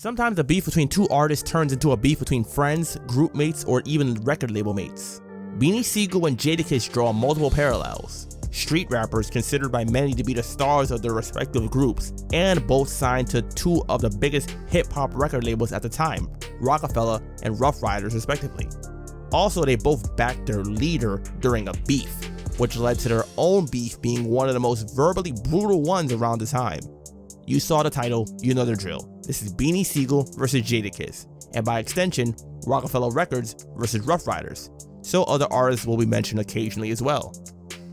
Sometimes a beef between two artists turns into a beef between friends, group mates, or even record label mates. Beanie Sigel and Jadakiss draw multiple parallels. Street rappers considered by many to be the stars of their respective groups, and both signed to two of the biggest hip-hop record labels at the time, Roc-A-Fella and Ruff Ryders respectively. Also, they both backed their leader during a beef, which led to their own beef being one of the most verbally brutal ones around the time. You saw the title, you know the drill. This is Beanie Sigel versus Jadakiss, and by extension, Roc-A-Fella Records versus Ruff Ryders, so other artists will be mentioned occasionally as well.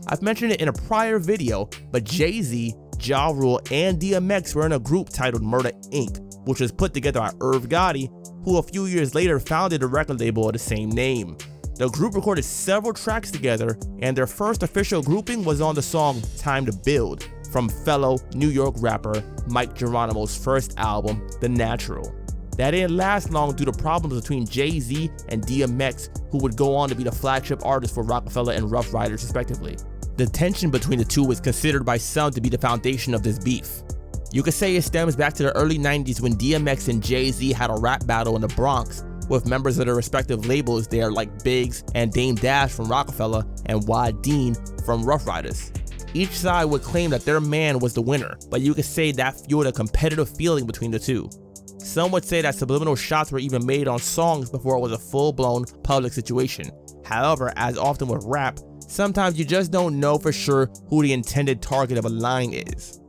I've mentioned it in a prior video, but Jay-Z, Ja Rule, and DMX were in a group titled Murder Inc., which was put together by Irv Gotti, who a few years later founded a record label of the same name. The group recorded several tracks together, and their first official grouping was on the song Time to Build, from fellow New York rapper Mike Geronimo's first album, The Natural. That didn't last long due to problems between Jay-Z and DMX, who would go on to be the flagship artists for Roc-A-Fella and Ruff Ryders respectively. The tension between the two is considered by some to be the foundation of this beef. You could say it stems back to the early 90s when DMX and Jay-Z had a rap battle in the Bronx, with members of their respective labels there like Biggs and Dame Dash from Roc-A-Fella and Wad Dean from Ruff Ryders. Each side would claim that their man was the winner, but you could say that fueled a competitive feeling between the two. Some would say that subliminal shots were even made on songs before it was a full-blown public situation. However, as often with rap, sometimes you just don't know for sure who the intended target of a line is.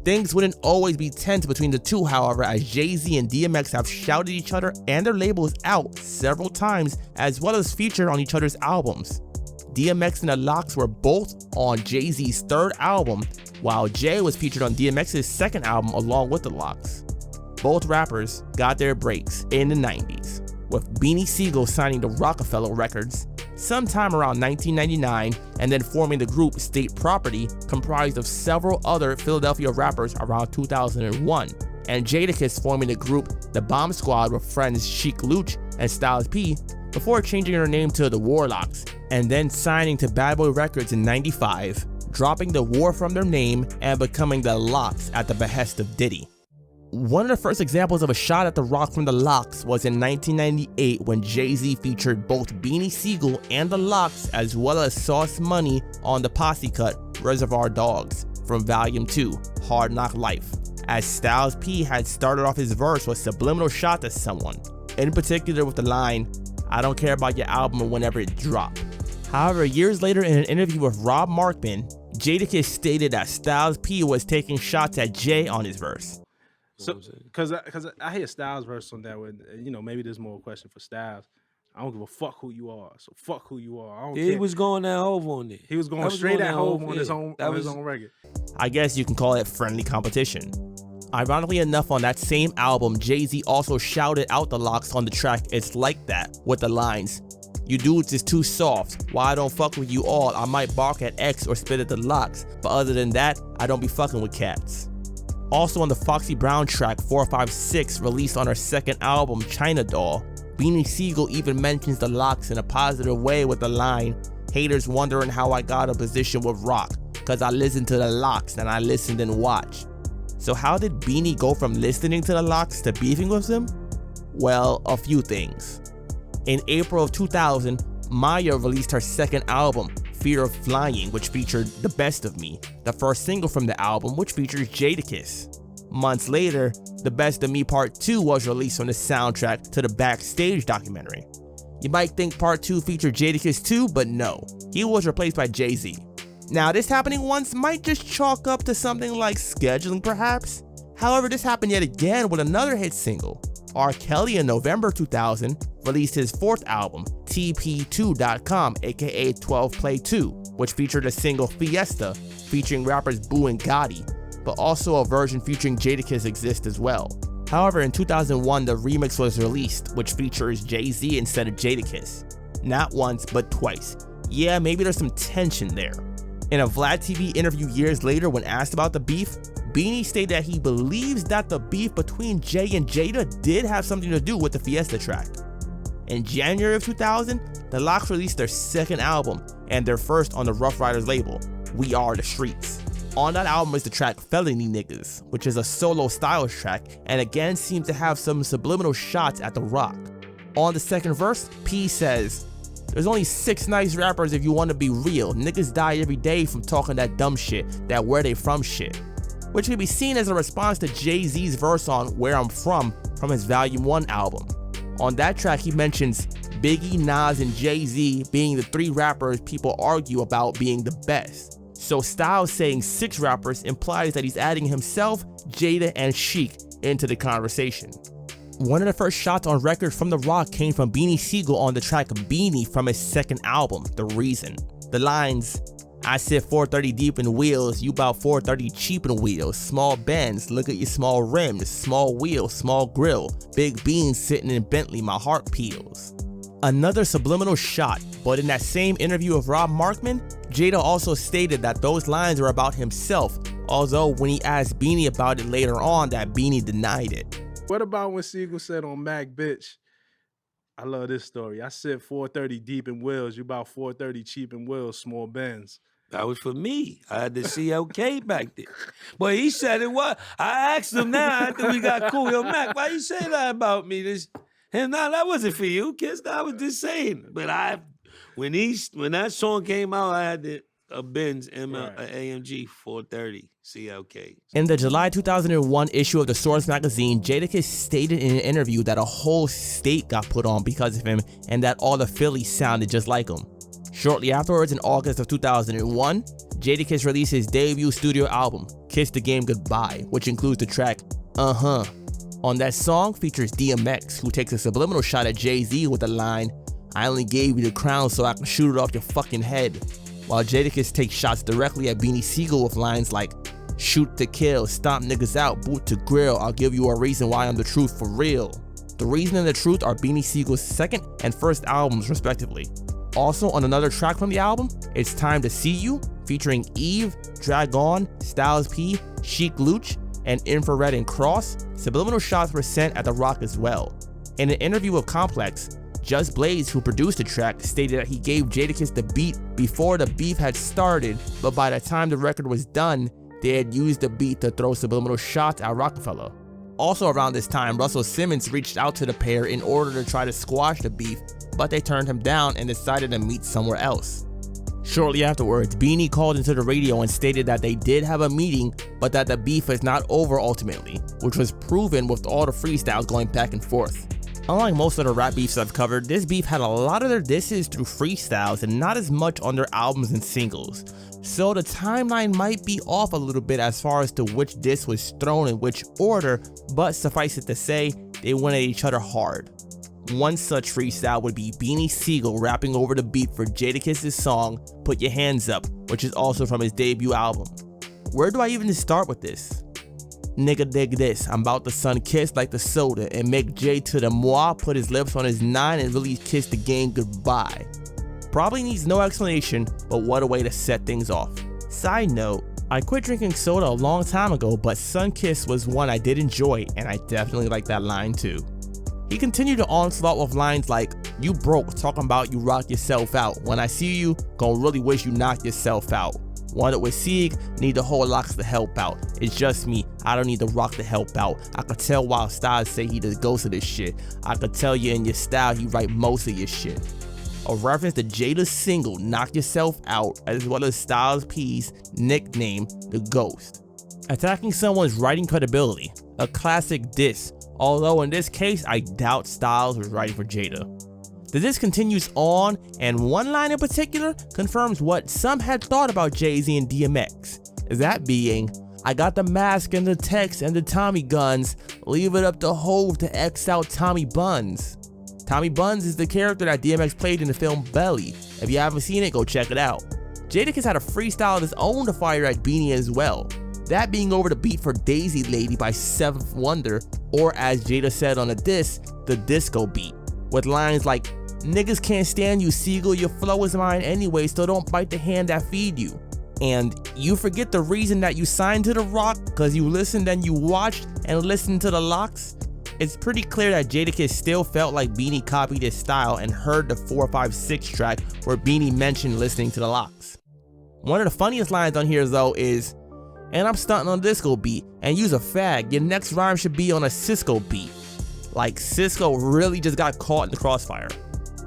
Things wouldn't always be tense between the two, however, as Jay-Z and DMX have shouted each other and their labels out several times, as well as featured on each other's albums. DMX and the Lox were both on Jay-Z's third album, while Jay was featured on DMX's second album along with the Lox. Both rappers got their breaks in the 90s, with Beanie Sigel signing to Roc-A-Fella Records sometime around 1999 and then forming the group State Property, comprised of several other Philadelphia rappers around 2001, and Jadakiss forming the group The Bomb Squad with friends Sheek Louch and Styles P, before changing her name to The Warlocks, and then signing to Bad Boy Records in '95, dropping the war from their name and becoming the Lox at the behest of Diddy. One of the first examples of a shot at the Rock from the Lox was in 1998 when Jay-Z featured both Beanie Sigel and the Lox as well as Sauce Money on the posse cut Reservoir Dogs from Volume 2, Hard Knock Life, as Styles P had started off his verse with subliminal shot at someone, in particular with the line, "I don't care about your album whenever it dropped." However, years later in an interview with Rob Markman, Jadakiss stated that Styles P was taking shots at Jay on his verse. So, because I hear Styles' verse on that one, maybe there's more question for Styles. I don't give a fuck who you are, so fuck who you are. I don't care. He was going at Hove on it. He was going straight at Hove on his own record. I guess you can call it friendly competition. Ironically enough, on that same album, Jay-Z also shouted out the Lox on the track It's Like That with the lines, "You dudes is too soft. Why I don't fuck with you all? I might bark at X or spit at the Lox, but other than that, I don't be fucking with cats." Also on the Foxy Brown track 456, released on her second album, China Doll, Beanie Sigel even mentions the Lox in a positive way with the line, "Haters wondering how I got a position with Rock, cause I listened to the Lox and I listened and watched." So how did Beanie go from listening to the Lox to beefing with them? Well, a few things. In April of 2000, Maya released her second album, Fear of Flying, which featured The Best of Me, the first single from the album, which features Jadakiss. Months later, The Best of Me Part 2 was released on the soundtrack to the Backstage documentary. You might think Part 2 featured Jadakiss too, but no, he was replaced by Jay-Z. Now, this happening once might just chalk up to something like scheduling perhaps. However, this happened yet again with another hit single. R. Kelly in November 2000 released his fourth album, TP2.com, aka 12 Play 2, which featured a single Fiesta featuring rappers Boo and Gotti, but also a version featuring Jadakiss exists as well. However, in 2001, the remix was released, which features Jay-Z instead of Jadakiss. Not once, but twice. Yeah, maybe there's some tension there. In a Vlad TV interview years later when asked about the beef, Beanie stated that he believes that the beef between Jay and Jada did have something to do with the Fiesta track. In January of 2000, the Lox released their second album and their first on the Ruff Ryders label, We Are the Streets. On that album is the track Felony Niggas, which is a solo Styles track and again seems to have some subliminal shots at the Roc. On the second verse, P says, "There's only 6 nice rappers if you want to be real. Niggas die every day from talking that dumb shit, that where they from shit." Which can be seen as a response to Jay-Z's verse on Where I'm From his Volume 1 album. On that track he mentions Biggie, Nas, and Jay-Z being the 3 rappers people argue about being the best. So Styles saying 6 rappers implies that he's adding himself, Jada, and Sheek into the conversation. One of the first shots on record from the Roc came from Beanie Sigel on the track Beanie from his second album, The Reason. The lines, "I sit 430 deep in wheels, you bout 430 cheap in wheels, small Benz, look at your small rims, small wheels, small grill, big beans sitting in Bentley, my heart peels." Another subliminal shot, but in that same interview with Rob Markman, Jada also stated that those lines were about himself, although when he asked Beanie about it later on, that Beanie denied it. What about when Sigel said on Mac Bitch, I love this story, "I sit 430 deep in wheels, you about 430 cheap in wheels, small Benz." That was for me. I had the CLK back there. But he said it was. I asked him now after we got cool. "Yo, Mac, why you say that about me?" And now that wasn't for you, kids. I was just saying. But when that song came out, I had a Benz AMG 430 CLK. In the July 2001 issue of the Source magazine, Jadakiss stated in an interview that a whole state got put on because of him and that all the Phillies sounded just like him. Shortly afterwards, in August of 2001, Jadakiss released his debut studio album, Kiss the Game Goodbye, which includes the track Uh-Huh. On that song features DMX, who takes a subliminal shot at Jay-Z with the line, "I only gave you the crown so I can shoot it off your fucking head," while Jadakiss takes shots directly at Beanie Sigel with lines like, "Shoot to kill, stomp niggas out, boot to grill, I'll give you a reason why I'm the truth for real." The Reason and the Truth are Beanie Siegel's second and first albums respectively. Also on another track from the album, It's Time to See You, featuring Eve, Dragon, Styles P, Sheek Luch, and Infrared and Cross, subliminal shots were sent at the Roc as well. In an interview with Complex, Just Blaze, who produced the track, stated that he gave Jadakiss the beat before the beef had started, but by the time the record was done, they had used the beat to throw subliminal shots at Roc-A-Fella. Also around this time, Russell Simmons reached out to the pair in order to try to squash the beef, but they turned him down and decided to meet somewhere else. Shortly afterwards, Beanie called into the radio and stated that they did have a meeting, but that the beef is not over ultimately, which was proven with all the freestyles going back and forth. Unlike most of the rap beefs I've covered, this beef had a lot of their disses through freestyles and not as much on their albums and singles. So the timeline might be off a little bit as far as to which diss was thrown in which order, but suffice it to say, they went at each other hard. One such freestyle would be Beanie Sigel rapping over the beat for Jadakiss's song, Put Your Hands Up, which is also from his debut album. Where do I even start with this? Nigga dig this, I'm about to sun kiss like the soda and make J to the moi put his lips on his 9 and really kiss the game goodbye. Probably needs no explanation, but what a way to set things off. Side note, I quit drinking soda a long time ago, but Sun Kiss was one I did enjoy and I definitely like that line too. He continued to onslaught with lines like, "You broke, talking about you rock yourself out. When I see you, gon' really wish you knocked yourself out. Wanted with Sieg, need the whole locks to help out. It's just me, I don't need the Roc to help out. I could tell while Styles say he the ghost of this shit. I could tell you in your style he write most of your shit." A reference to Jada's single, Knock Yourself Out, as well as Styles P's nickname, The Ghost. Attacking someone's writing credibility, a classic diss, although in this case I doubt Styles was writing for Jada. The diss continues on, and one line in particular confirms what some had thought about Jay-Z and DMX, that being, "I got the mask and the text and the Tommy guns, leave it up to Hove to X out Tommy Buns." Tommy Buns is the character that DMX played in the film Belly. If you haven't seen it, go check it out. Jadakiss had a freestyle of his own to fire at Beanie as well, that being over the beat for Daisy Lady by 7th Wonder, or as Jada said on the diss, the disco beat, with lines like, "Niggas can't stand you, Siegel, your flow is mine anyway, so don't bite the hand that feed you." And "You forget the reason that you signed to the Roc, cause you listened and you watched and listened to the locks." It's pretty clear that Jadakiss still felt like Beanie copied his style and heard the 456 track where Beanie mentioned listening to the locks. One of the funniest lines on here though is, and I'm stunting on a disco beat, and use a fag, your next rhyme should be on a Cisco beat. Like, Cisco really just got caught in the crossfire.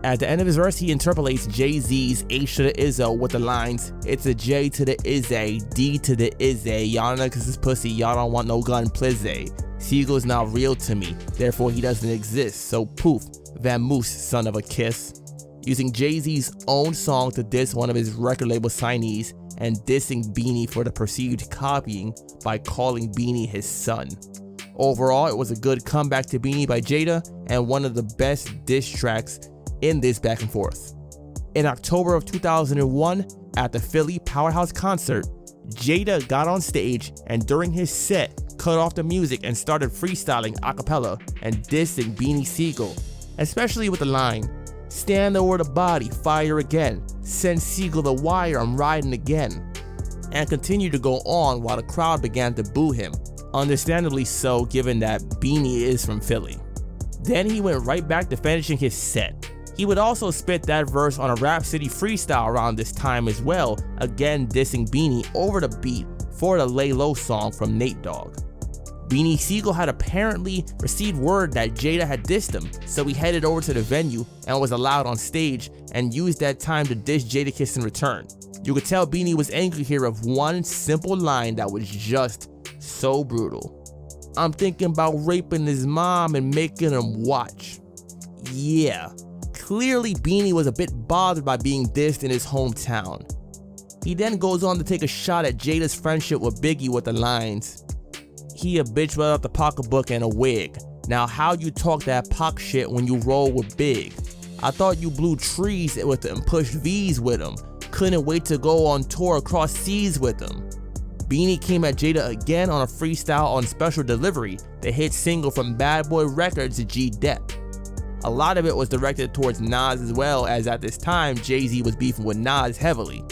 At the end of his verse, he interpolates Jay-Z's H to the Izzo with the lines, it's a J to the Izzy, D to the Izzy, y'all know cause it's pussy, y'all don't want no gun, plizzy. Siegel's not real to me, therefore he doesn't exist, so poof, vamoose, son of a kiss. Using Jay-Z's own song to diss one of his record label signees, and dissing Beanie for the perceived copying by calling Beanie his son. Overall, it was a good comeback to Beanie by Jada, and one of the best diss tracks in this back and forth. In October of 2001, at the Philly Powerhouse concert, Jada got on stage and during his set cut off the music and started freestyling a cappella and dissing Beanie Sigel, especially with the line, stand over the body, fire again, send Sigel the wire, I'm riding again, and continued to go on while the crowd began to boo him, understandably so given that Beanie is from Philly. Then he went right back to finishing his set. He would also spit that verse on a Rap City freestyle around this time as well, again dissing Beanie over the beat for the Lay Low song from Nate Dogg. Beanie Sigel had apparently received word that Jada had dissed him, so he headed over to the venue and was allowed on stage and used that time to diss Jadakiss in return. You could tell Beanie was angry here of one simple line that was just so brutal. I'm thinking about raping his mom and making him watch. Yeah. Clearly, Beanie was a bit bothered by being dissed in his hometown. He then goes on to take a shot at Jada's friendship with Biggie with the lines, he a bitch without the pocketbook and a wig. Now how you talk that Pac shit when you roll with Big? I thought you blew trees with him, pushed V's with him. Couldn't wait to go on tour across seas with him. Beanie came at Jada again on a freestyle on Special Delivery, the hit single from Bad Boy Records, G-Dep. A lot of it was directed towards Nas as well, as at this time Jay-Z was beefing with Nas heavily.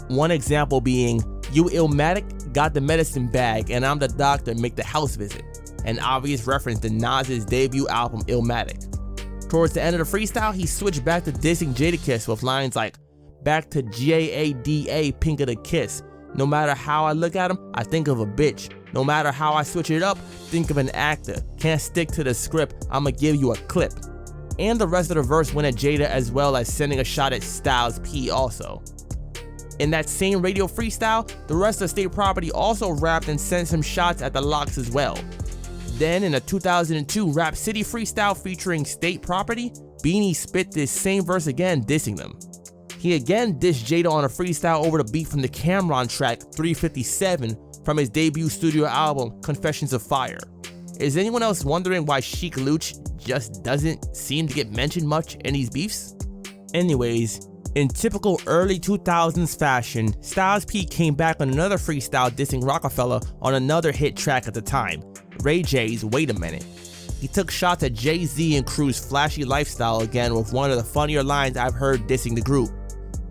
One example being, you Illmatic got the medicine bag and I'm the doctor, make the house visit. An obvious reference to Nas's debut album Illmatic. Towards the end of the freestyle, he switched back to dissing Jadakiss with lines like, back to Jada, pink of the kiss. No matter how I look at him, I think of a bitch. No matter how I switch it up, think of an actor. Can't stick to the script, I'ma give you a clip. And the rest of the verse went at Jada as well as sending a shot at Styles P also. In that same radio freestyle, the rest of State Property also rapped and sent some shots at the Lox as well. Then in a 2002 Rap City freestyle featuring State Property, Beanie spit this same verse again dissing them. He again dissed Jada on a freestyle over the beat from the Cameron track 357 from his debut studio album Confessions of Fire. Is anyone else wondering why Sheek Louch just doesn't seem to get mentioned much in these beefs? Anyways, in typical early 2000s fashion, Styles P came back on another freestyle dissing Roc-A-Fella on another hit track at the time, Ray J's Wait a Minute. He took shots at Jay-Z and crew's flashy lifestyle again with one of the funnier lines I've heard dissing the group.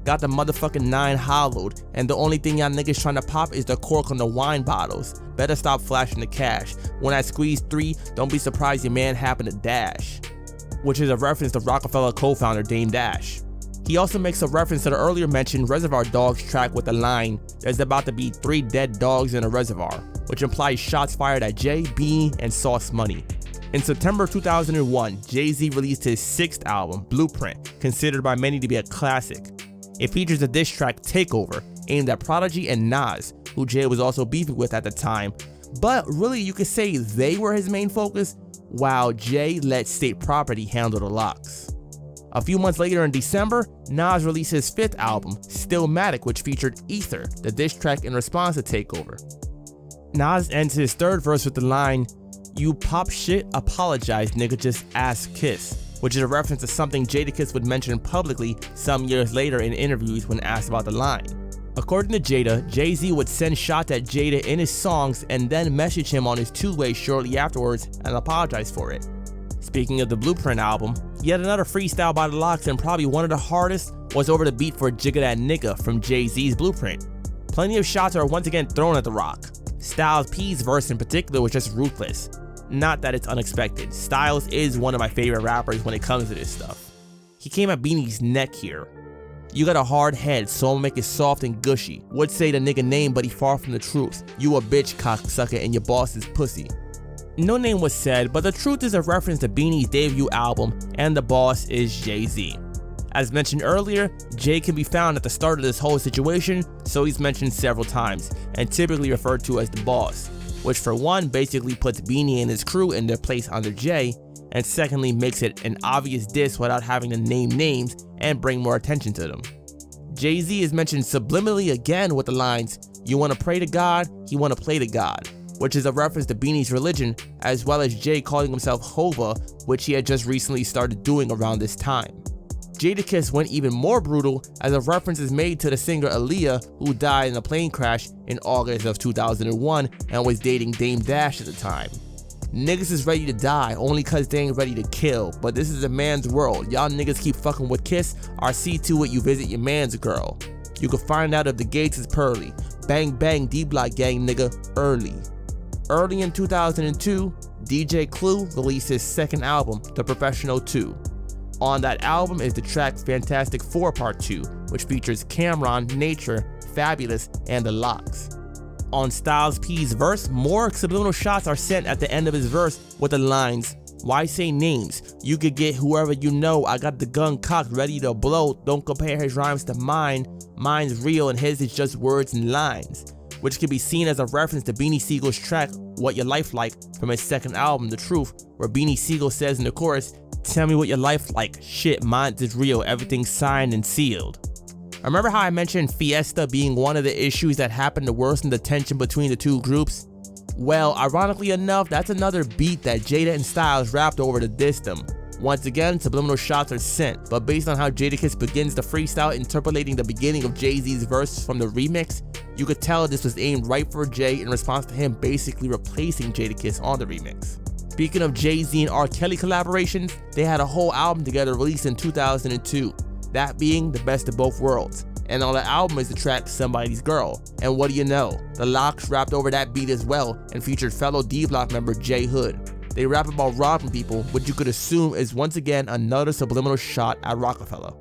Got the motherfucking 9 hollowed, and the only thing y'all niggas trying to pop is the cork on the wine bottles. Better stop flashing the cash. When I squeeze 3, don't be surprised your man happened to dash. Which is a reference to Roc-A-Fella co-founder Dame Dash. He also makes a reference to the earlier mentioned Reservoir Dogs track with the line, there's about to be 3 dead dogs in a reservoir, which implies shots fired at Jay, Beanie, and Sauce Money. In September 2001, Jay-Z released his 6th album, Blueprint, considered by many to be a classic. It features the diss track Takeover, aimed at Prodigy and Nas, who Jay was also beefing with at the time, but really you could say they were his main focus, while Jay let State Property handle the locks. A few months later in December, Nas released his 5th album, Stillmatic, which featured Ether, the diss track in response to Takeover. Nas ends his 3rd verse with the line, you pop shit, apologize nigga, just ask Kiss, which is a reference to something Jadakiss would mention publicly some years later in interviews when asked about the line. According to Jada, Jay-Z would send shots at Jada in his songs and then message him on his 2-way shortly afterwards and apologize for it. Speaking of the Blueprint album, yet another freestyle by the Lox and probably one of the hardest was over the beat for Jigga That Nigga from Jay-Z's Blueprint. Plenty of shots are once again thrown at the Roc. Styles P's verse in particular was just ruthless. Not that it's unexpected, Styles is one of my favorite rappers when it comes to this stuff. He came at Beanie's neck here. You got a hard head, so I'ma make it soft and gushy. Would say the nigga name, but he far from the truth. You a bitch cocksucker and your boss is pussy. No name was said, but the truth is a reference to Beanie's debut album, and the boss is Jay-Z. As mentioned earlier, Jay can be found at the start of this whole situation, so he's mentioned several times, and typically referred to as the boss, which for one basically puts Beanie and his crew in their place under Jay, and secondly makes it an obvious diss without having to name names and bring more attention to them. Jay-Z is mentioned subliminally again with the lines, "You wanna pray to God, he wanna play to God," which is a reference to Beanie's religion, as well as Jay calling himself Hova, which he had just recently started doing around this time. Jadakiss went even more brutal, as a reference is made to the singer Aaliyah, who died in a plane crash in August of 2001 and was dating Dame Dash at the time. Niggas is ready to die only cause they ain't ready to kill, but this is a man's world. Y'all niggas keep fucking with Kiss, or see to it you visit your man's girl. You can find out if the gates is pearly. Bang bang D-Block gang nigga early. Early in 2002, DJ Clue released his second album, The Professional 2. On that album is the track Fantastic Four Part 2, which features Cameron, Nature, Fabulous, and The Lox. On Styles P's verse, more subliminal shots are sent at the end of his verse with the lines, "Why say names? You could get whoever you know. I got the gun cocked ready to blow. Don't compare his rhymes to mine. Mine's real and his is just words and lines," which can be seen as a reference to Beanie Sigel's track What Your Life Like from his second album, The Truth, where Beanie Sigel says in the chorus, "Tell me what your life like. Shit, mine is real. Everything's signed and sealed." Remember how I mentioned Fiesta being one of the issues that happened to worsen the tension between the two groups? Well, ironically enough, that's another beat that Jada and Styles rapped over to diss them. Once again, subliminal shots are sent, but based on how Jadakiss begins the freestyle interpolating the beginning of Jay-Z's verse from the remix, you could tell this was aimed right for Jay in response to him basically replacing Jadakiss on the remix. Speaking of Jay-Z and R. Kelly collaborations, they had a whole album together released in 2002, that being The Best of Both Worlds, and on the album is the track Somebody's Girl. And what do you know, the Lox rapped over that beat as well and featured fellow D-Block member J Hood. They rap about robbing people, which you could assume is once again another subliminal shot at Roc-A-Fella.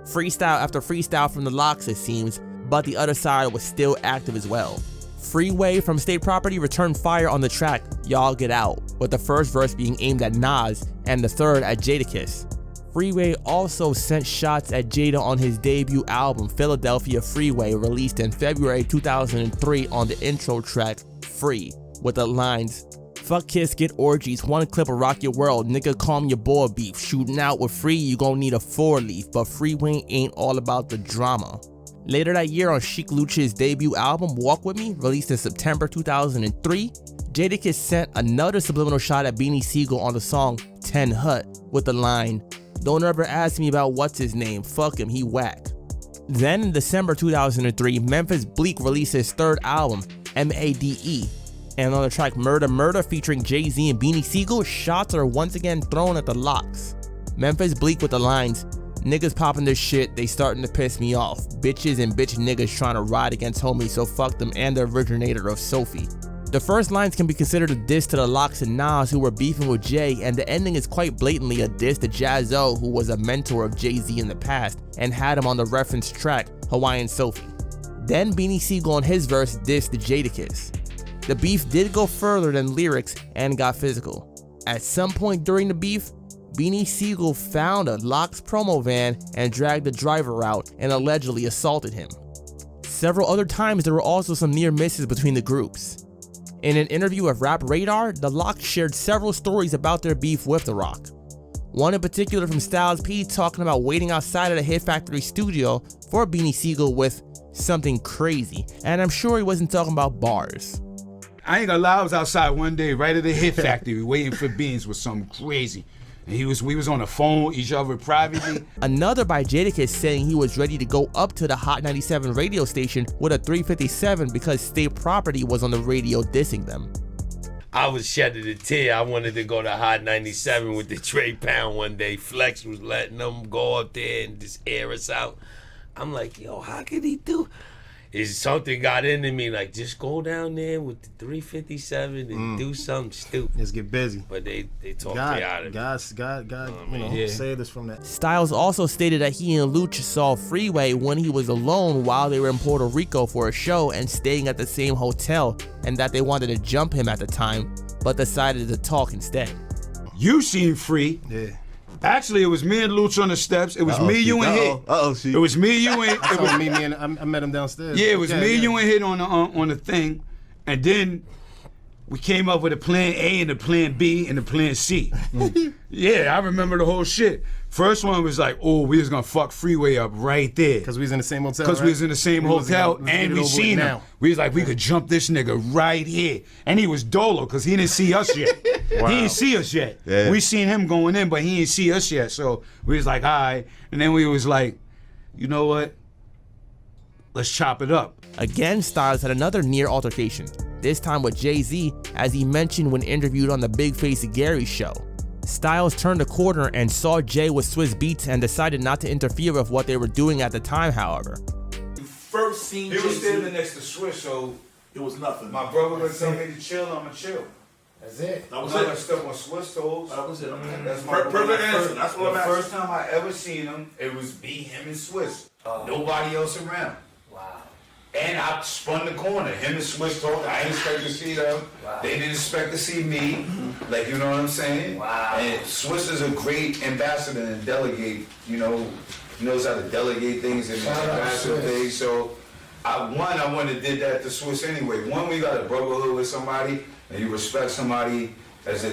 Freestyle after freestyle from the Lox it seems, but the other side was still active as well. Freeway from State Property returned fire on the track Y'all Get Out, with the first verse being aimed at Nas and the third at Jadakiss. Freeway also sent shots at Jada on his debut album Philadelphia Freeway, released in February 2003 on the intro track Free, with the lines, "Fuck Kiss, get orgies, one clip of rock your world, nigga calm your boy beef, shooting out with Free you gon' need a 4-leaf, but Freeway ain't all about the drama." Later that year on Sheek Louch's debut album Walk With Me, released in September 2003, Jadakiss sent another subliminal shot at Beanie Sigel on the song 10 Hut with the line, "Don't ever ask me about what's his name, fuck him, he whack." Then in December 2003, Memphis Bleek released his third album, MADE, and on the track Murder Murder featuring Jay-Z and Beanie Sigel, shots are once again thrown at the Lox. Memphis Bleek with the lines, "Niggas popping this shit, they starting to piss me off. Bitches and bitch niggas trying to ride against homies, so fuck them and the originator of Sophie." The first lines can be considered a diss to the Lox and Nas, who were beefing with Jay, and the ending is quite blatantly a diss to Jaz-O, who was a mentor of Jay-Z in the past and had him on the reference track Hawaiian Sophie. Then Beanie Sigel on his verse dissed to Jadakiss. The beef did go further than lyrics and got physical. At some point during the beef, Beanie Sigel found a Lox promo van and dragged the driver out and allegedly assaulted him. Several other times there were also some near misses between the groups. In an interview with Ruff Ryders, the Lox shared several stories about their beef with The Roc. One in particular from Styles P talking about waiting outside of the Hit Factory studio for Beanie Sigel with something crazy, and I'm sure he wasn't talking about bars. I ain't gonna lie, I was outside one day right at the Hit Factory waiting for Beans with something crazy. And we was on the phone, each other privately. Another by Jadakiss saying he was ready to go up to the Hot 97 radio station with a 357 because State Property was on the radio dissing them. I was shedding a tear. I wanted to go to Hot 97 with the Trey Pound one day. Flex was letting them go up there and just air us out. I'm like, yo, how could he do? is something got into me, like, just go down there with the 357 and do something stupid. Let's get busy. But they talked me out of it. God, saved us from that. Styles also stated that he and Luch saw Freeway when he was alone while they were in Puerto Rico for a show and staying at the same hotel, and that they wanted to jump him at the time, but decided to talk instead. You seen Free. Yeah. Actually, it was me and Luch on the steps. It was me, you, and Hit. It was me, you, and It was me and I met him downstairs. Yeah, it was me, you, and Hit on the thing, and then we came up with a plan A and a plan B and a plan C. Yeah, I remember the whole shit. First one was like, oh, we was gonna fuck Freeway up right there. Because we was in the same hotel. Because we was in the same hotel and we seen him. now. We was like, we could jump this nigga right here. And he was dolo because he didn't see us yet. Wow. He didn't see us yet. Yeah. We seen him going in, but he didn't see us yet. So we was like, all right. And then we was like, you know what? Let's chop it up. Again, Styles had another near altercation, this time with Jay-Z, as he mentioned when interviewed on the Big Face Gary show. Styles turned a corner and saw Jay with Swiss Beats and decided not to interfere with what they were doing at the time, however. First seen He was Jay-Z, standing next to Swiss, so it was nothing. my brother would tell me to chill, I'ma chill. That's it. That was I'm not it. step on Swiss toes. That was it. That's my Perfect answer. That's what I'm The asking. first time I ever seen him, it was me, him, and Swiss. Nobody else around. Wow. And I spun the corner. Him and Swiss talked. I didn't expect to see them. Wow. They didn't expect to see me. Like, you know what I'm saying? Wow. And Swiss is a great ambassador and delegate. You know, he knows how to delegate things and Shout out ambassador Swiss. things. So, I wouldn't have did that to Swiss anyway. One, we got a brotherhood with somebody, and you respect somebody as a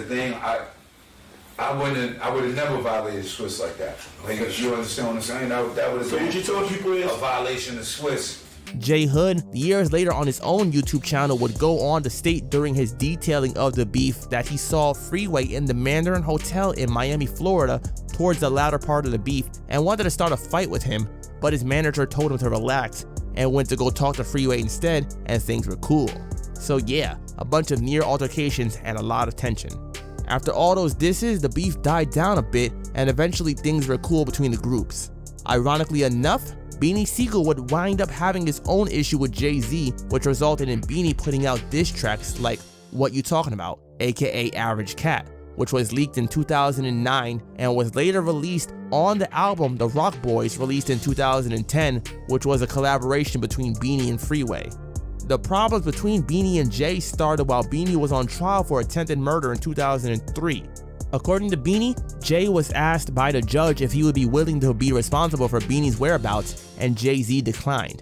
thing. I would have never violated Swiss like that. Like, if you understand what I'm saying, that would have So been what you tell people is a violation of Swiss. J Hood, years later on his own YouTube channel, would go on to state during his detailing of the beef that he saw Freeway in the Mandarin Hotel in Miami, Florida, towards the latter part of the beef and wanted to start a fight with him, but his manager told him to relax and went to go talk to Freeway instead, and things were cool. So yeah, a bunch of near altercations and a lot of tension. After all those disses, the beef died down a bit and eventually things were cool between the groups. Ironically enough, Beanie Sigel would wind up having his own issue with Jay-Z, which resulted in Beanie putting out diss tracks like What You Talking About, aka Average Cat, which was leaked in 2009 and was later released on the album The Rock Boys, released in 2010, which was a collaboration between Beanie and Freeway. The problems between Beanie and Jay started while Beanie was on trial for attempted murder in 2003. According to Beanie, Jay was asked by the judge if he would be willing to be responsible for Beanie's whereabouts, and Jay-Z declined.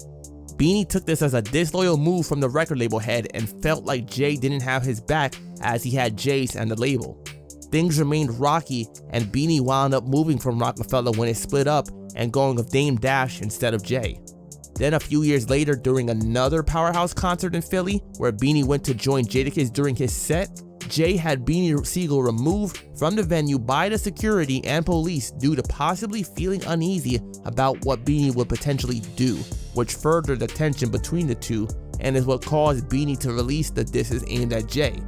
Beanie took this as a disloyal move from the record label head and felt like Jay didn't have his back as he had Jay's and the label. Things remained rocky, and Beanie wound up moving from Roc-A-Fella when it split up and going with Dame Dash instead of Jay. Then a few years later, during another Powerhouse concert in Philly, where Beanie went to join Jadakiss during his set, Jay had Beanie Sigel removed from the venue by the security and police due to possibly feeling uneasy about what Beanie would potentially do, which furthered the tension between the two and is what caused Beanie to release the disses aimed at Jay.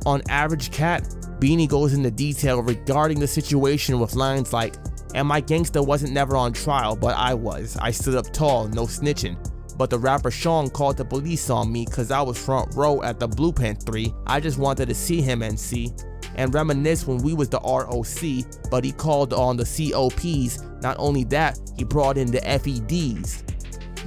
On Average Cat, Beanie goes into detail regarding the situation with lines like, "And my gangster wasn't never on trial, but I was. I stood up tall, no snitching. But the rapper Sean called the police on me cause I was front row at the Blue Pen 3. I just wanted to see him and see. And reminisce when we was the ROC, but he called on the COPs. Not only that, he brought in the FEDs.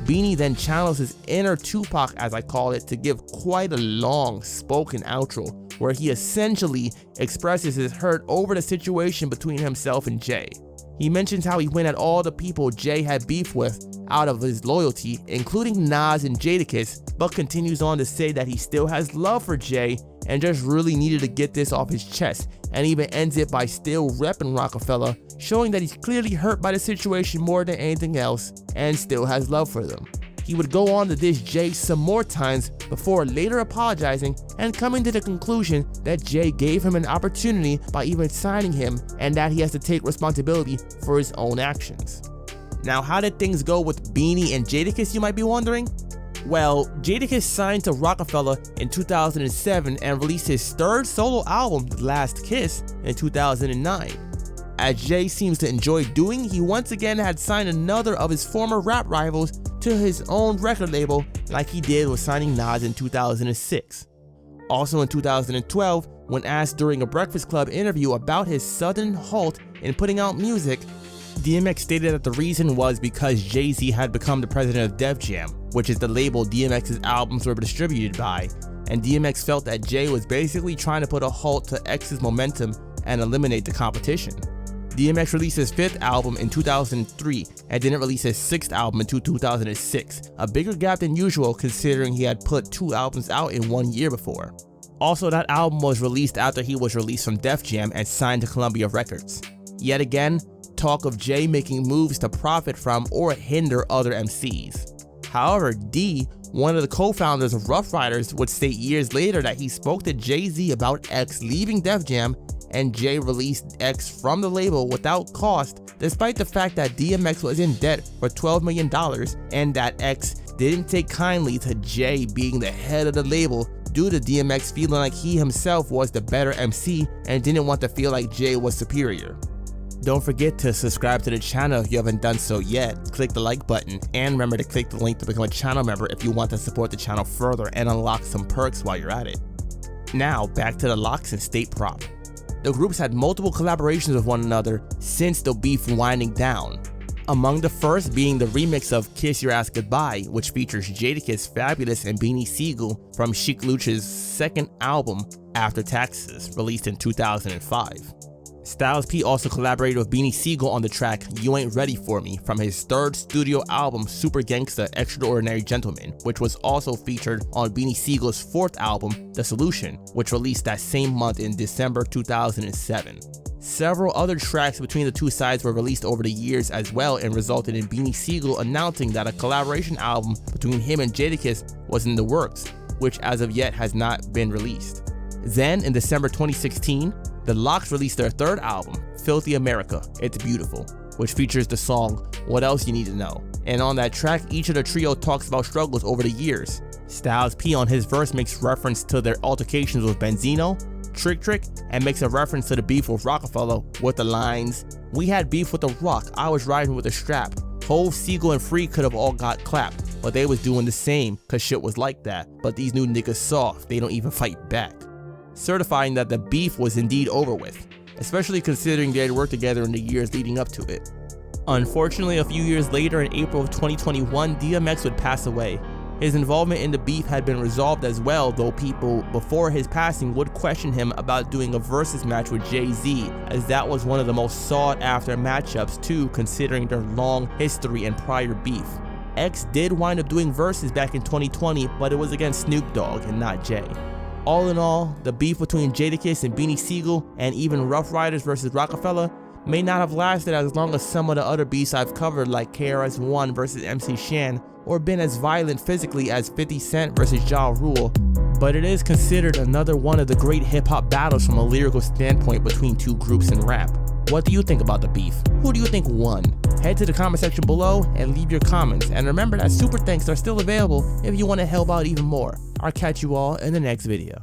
Beanie then channels his inner Tupac, as I call it, to give quite a long spoken outro, where he essentially expresses his hurt over the situation between himself and Jay. He mentions how he went at all the people Jay had beef with out of his loyalty, including Nas and Jadakiss, but continues on to say that he still has love for Jay and just really needed to get this off his chest, and even ends it by still repping Roc-A-Fella, showing that he's clearly hurt by the situation more than anything else and still has love for them. He would go on to diss Jay some more times before later apologizing and coming to the conclusion that Jay gave him an opportunity by even signing him and that he has to take responsibility for his own actions. Now, how did things go with Beanie and Jadakiss, you might be wondering? Well, Jadakiss signed to Roc-A-Fella in 2007 and released his third solo album, The Last Kiss, in 2009. As Jay seems to enjoy doing, he once again had signed another of his former rap rivals to to his own record label like he did with signing Nas in 2006. Also in 2012, when asked during a Breakfast Club interview about his sudden halt in putting out music, DMX stated that the reason was because Jay-Z had become the president of Def Jam, which is the label DMX's albums were distributed by, and DMX felt that Jay was basically trying to put a halt to X's momentum and eliminate the competition. DMX released his 5th album in 2003 and didn't release his 6th album until 2006, a bigger gap than usual considering he had put 2 albums out in 1 year before. Also, that album was released after he was released from Def Jam and signed to Columbia Records. Yet again, talk of Jay making moves to profit from or hinder other MCs. However, D, one of the co-founders of Ruff Ryders, would state years later that he spoke to Jay-Z about X leaving Def Jam, and Jay released X from the label without cost, despite the fact that DMX was in debt for $12 million and that X didn't take kindly to Jay being the head of the label due to DMX feeling like he himself was the better MC and didn't want to feel like Jay was superior. Don't forget to subscribe to the channel if you haven't done so yet, click the like button, and remember to click the link to become a channel member if you want to support the channel further and unlock some perks while you're at it. Now, back to the Lox and State Prop. The groups had multiple collaborations with one another since the beef winding down. Among the first being the remix of Kiss Your Ass Goodbye, which features Jadakiss, Fabulous, and Beanie Sigel from Sheek Louch's 2nd album, After Taxes, released in 2005. Styles P also collaborated with Beanie Sigel on the track You Ain't Ready For Me from his 3rd studio album Super Gangsta Extraordinary Gentleman, which was also featured on Beanie Siegel's 4th album The Solution, which released that same month in December 2007. Several other tracks between the two sides were released over the years as well and resulted in Beanie Sigel announcing that a collaboration album between him and Jadakiss was in the works, which as of yet has not been released. Then, in December 2016, the Lox released their 3rd album, Filthy America, It's Beautiful, which features the song What Else You Need to Know. And on that track, each of the trio talks about struggles over the years. Styles P on his verse makes reference to their altercations with Benzino, Trick, and makes a reference to the beef with Roc-A-Fella with the lines, "We had beef with the Rock, I was riding with a strap. Hove, Sigel, and Free could have all got clapped, but they was doing the same cause shit was like that, but these new niggas soft, they don't even fight back." Certifying that the beef was indeed over with, especially considering they had worked together in the years leading up to it. Unfortunately, a few years later in April of 2021, DMX would pass away. His involvement in the beef had been resolved as well, though people before his passing would question him about doing a versus match with Jay-Z, as that was one of the most sought after matchups too, considering their long history and prior beef. X did wind up doing verses back in 2020, but it was against Snoop Dogg and not Jay. All in all, the beef between Jadakiss and Beanie Sigel, and even Ruff Ryders versus Roc-A-Fella, may not have lasted as long as some of the other beefs I've covered like KRS-One versus MC Shan, or been as violent physically as 50 Cent versus Ja Rule, but it is considered another one of the great hip-hop battles from a lyrical standpoint between two groups in rap. What do you think about the beef? Who do you think won? Head to the comment section below and leave your comments, and remember that super thanks are still available if you want to help out even more. I'll catch you all in the next video.